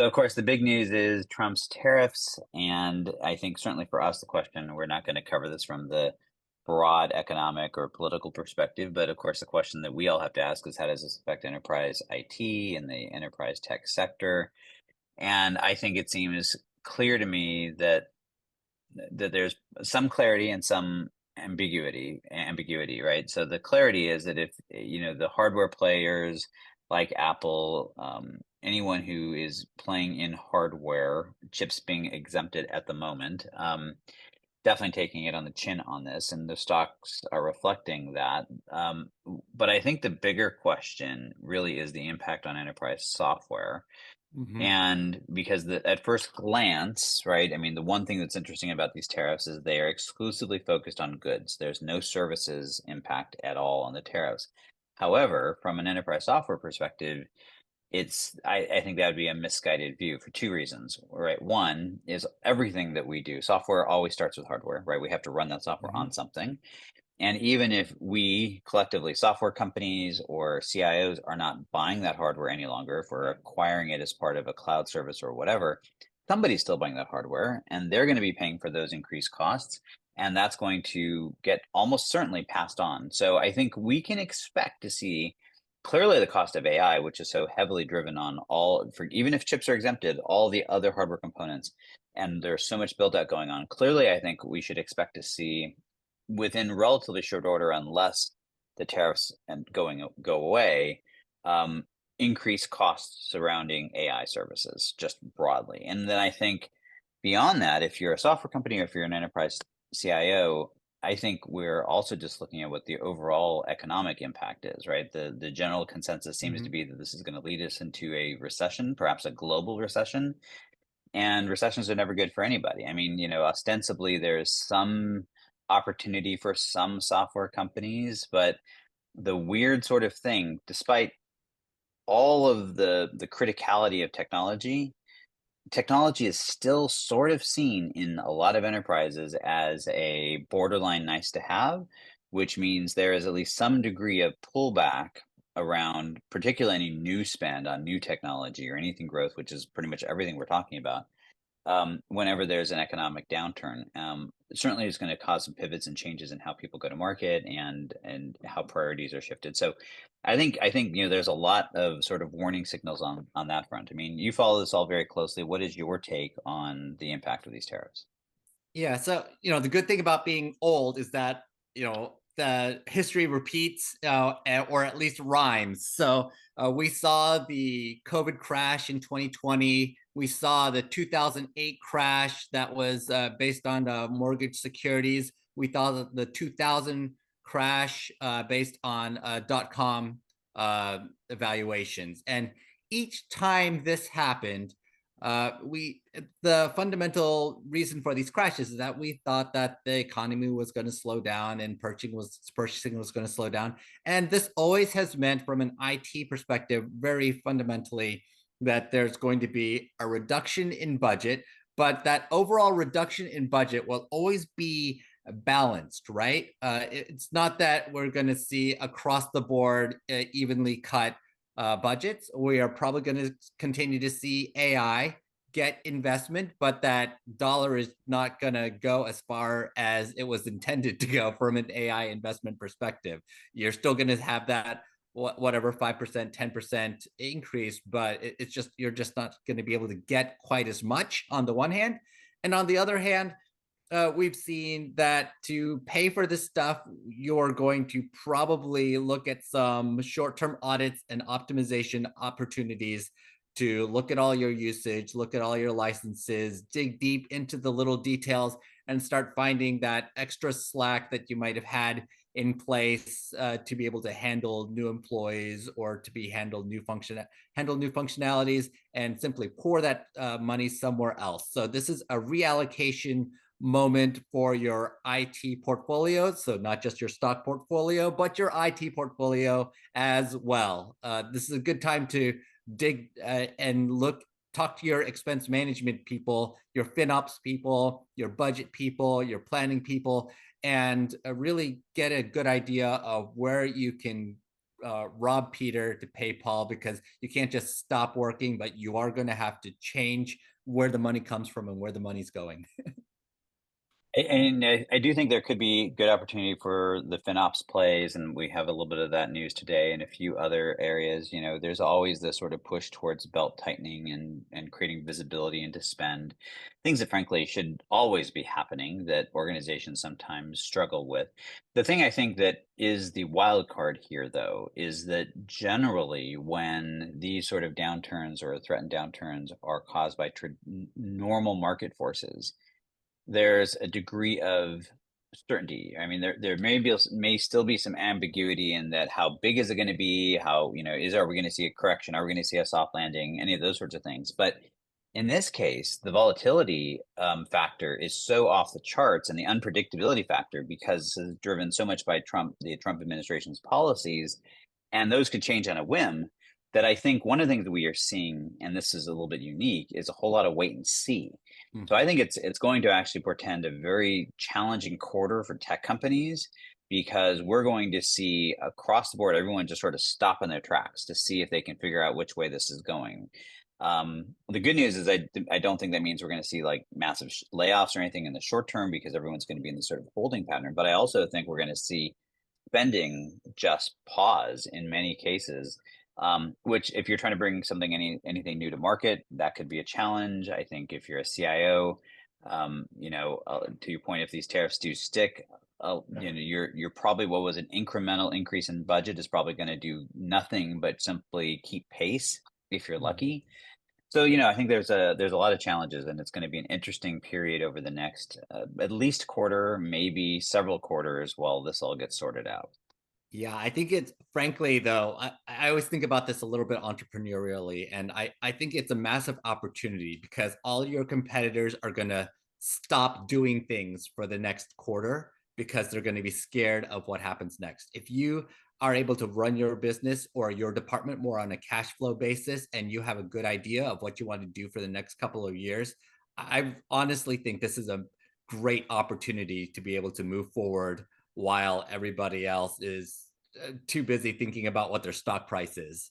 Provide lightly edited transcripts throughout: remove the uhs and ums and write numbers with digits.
So, of course, the big news is Trump's tariffs. And I think certainly for us, the question, we're not going to cover this from the broad economic or political perspective, but of course, the question that we all have to ask is how does this affect enterprise IT and the enterprise tech sector? And I think it seems clear to me that there's some clarity and some ambiguity, right? So the clarity is that if the hardware players like Apple, anyone who is playing in hardware, chips being exempted at the moment, definitely taking it on the chin on this, and the stocks are reflecting that. But I think the bigger question really is the impact on enterprise software. Hmm. And because at first glance, right, I mean, the one thing that's interesting about these tariffs is they are exclusively focused on goods. There's no services impact at all on the tariffs. However, from an enterprise software perspective, I think that would be a misguided view for two reasons, right? One is everything that we do, software always starts with hardware, right? We have to run that software Hmm. on something. And even if we collectively, software companies or CIOs, are not buying that hardware any longer, if we're acquiring it as part of a cloud service or whatever, somebody's still buying that hardware and they're going to be paying for those increased costs. And that's going to get almost certainly passed on. So I think we can expect to see clearly the cost of AI, which is so heavily driven on even if chips are exempted, all the other hardware components, and there's so much build out going on. Clearly, I think we should expect to see within relatively short order, unless the tariffs go away, um, increase costs surrounding AI services just broadly. And then I think beyond that, if you're a software company or if you're an enterprise CIO, I think we're also just looking at what the overall economic impact is, right? The general consensus seems to Hmm. be that this is going to lead us into a recession, perhaps a global recession. And recessions are never good for anybody. I mean, ostensibly there's some opportunity for some software companies, but the weird sort of thing, despite all of the criticality of technology is still sort of seen in a lot of enterprises as a borderline nice to have, which means there is at least some degree of pullback around particularly any new spend on new technology or anything growth, which is pretty much everything we're talking about. Whenever there's an economic downturn, certainly it's going to cause some pivots and changes in how people go to market and how priorities are shifted. So I think there's a lot of sort of warning signals on that front. I mean, you follow this all very closely. What is your take on the impact of these tariffs? Yeah. So, the good thing about being old is that, the history repeats, or at least rhymes. So we saw the COVID crash in 2020. We saw the 2008 crash that was based on mortgage securities. We saw the 2000 crash based on .com evaluations. And each time this happened, we the fundamental reason for these crashes is that we thought that the economy was going to slow down and purchasing was going to slow down, and this always has meant, from an IT perspective, very fundamentally, that there's going to be a reduction in budget, but that overall reduction in budget will always be balanced, right? It's not that we're going to see across the board evenly cut budgets. We are probably going to continue to see AI get investment, but that dollar is not going to go as far as it was intended to go from an AI investment perspective. You're still going to have that whatever 5%, 10% increase, but it's just, you're just not going to be able to get quite as much on the one hand. And on the other hand, we've seen that to pay for this stuff, you're going to probably look at some short term audits and optimization opportunities to look at all your usage, look at all your licenses, dig deep into the little details, and start finding that extra slack that you might have had in place to be able to handle new employees or to be handle new functionalities, and simply pour that money somewhere else. So this is a reallocation moment for your IT portfolio. So not just your stock portfolio, but your IT portfolio as well. This is a good time to dig and talk to your expense management people, your FinOps people, your budget people, your planning people, and really get a good idea of where you can rob Peter to pay Paul, because you can't just stop working, but you are going to have to change where the money comes from and where the money's going. And I do think there could be good opportunity for the FinOps plays, and we have a little bit of that news today and a few other areas. There's always this sort of push towards belt tightening and creating visibility into spend, things that frankly should always be happening that organizations sometimes struggle with. The thing I think that is the wild card here, though, is that generally when these sort of downturns or threatened downturns are caused by normal market forces, there's a degree of certainty. I mean, there may still be some ambiguity in that. How big is it going to be? How, are we going to see a correction? Are we going to see a soft landing? Any of those sorts of things. But in this case, the volatility factor is so off the charts, and the unpredictability factor, because it's driven so much by the Trump administration's policies, and those could change on a whim. That I think one of the things that we are seeing, and this is a little bit unique, is a whole lot of wait and see. So I think it's going to actually portend a very challenging quarter for tech companies, because we're going to see across the board everyone just sort of stop in their tracks to see if they can figure out which way this is going. The good news is I don't think that means we're going to see like massive layoffs or anything in the short term, because everyone's going to be in this sort of holding pattern. But I also think we're going to see spending just pause in many cases, which if you're trying to bring anything new to market, that could be a challenge. I think if you're a CIO, to your point, if these tariffs do stick, you're probably, what was an incremental increase in budget is probably going to do nothing but simply keep pace if you're lucky. So, I think there's a lot of challenges, and it's going to be an interesting period over the next at least quarter, maybe several quarters, while this all gets sorted out. Yeah, I think it's, frankly, though, I always think about this a little bit entrepreneurially, and I think it's a massive opportunity, because all your competitors are going to stop doing things for the next quarter because they're going to be scared of what happens next. If you are able to run your business or your department more on a cash flow basis, and you have a good idea of what you want to do for the next couple of years, I honestly think this is a great opportunity to be able to move forward while everybody else is too busy thinking about what their stock price is.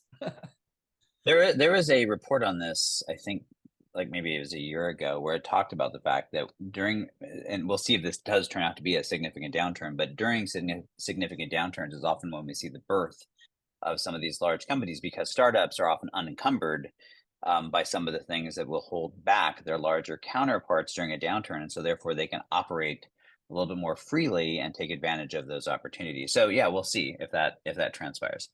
There was a report on this, I think, like maybe it was a year ago, where it talked about the fact that and we'll see if this does turn out to be a significant downturn, but during significant downturns is often when we see the birth of some of these large companies, because startups are often unencumbered by some of the things that will hold back their larger counterparts during a downturn, and so therefore they can operate a little bit more freely and take advantage of those opportunities. So yeah, we'll see if that transpires.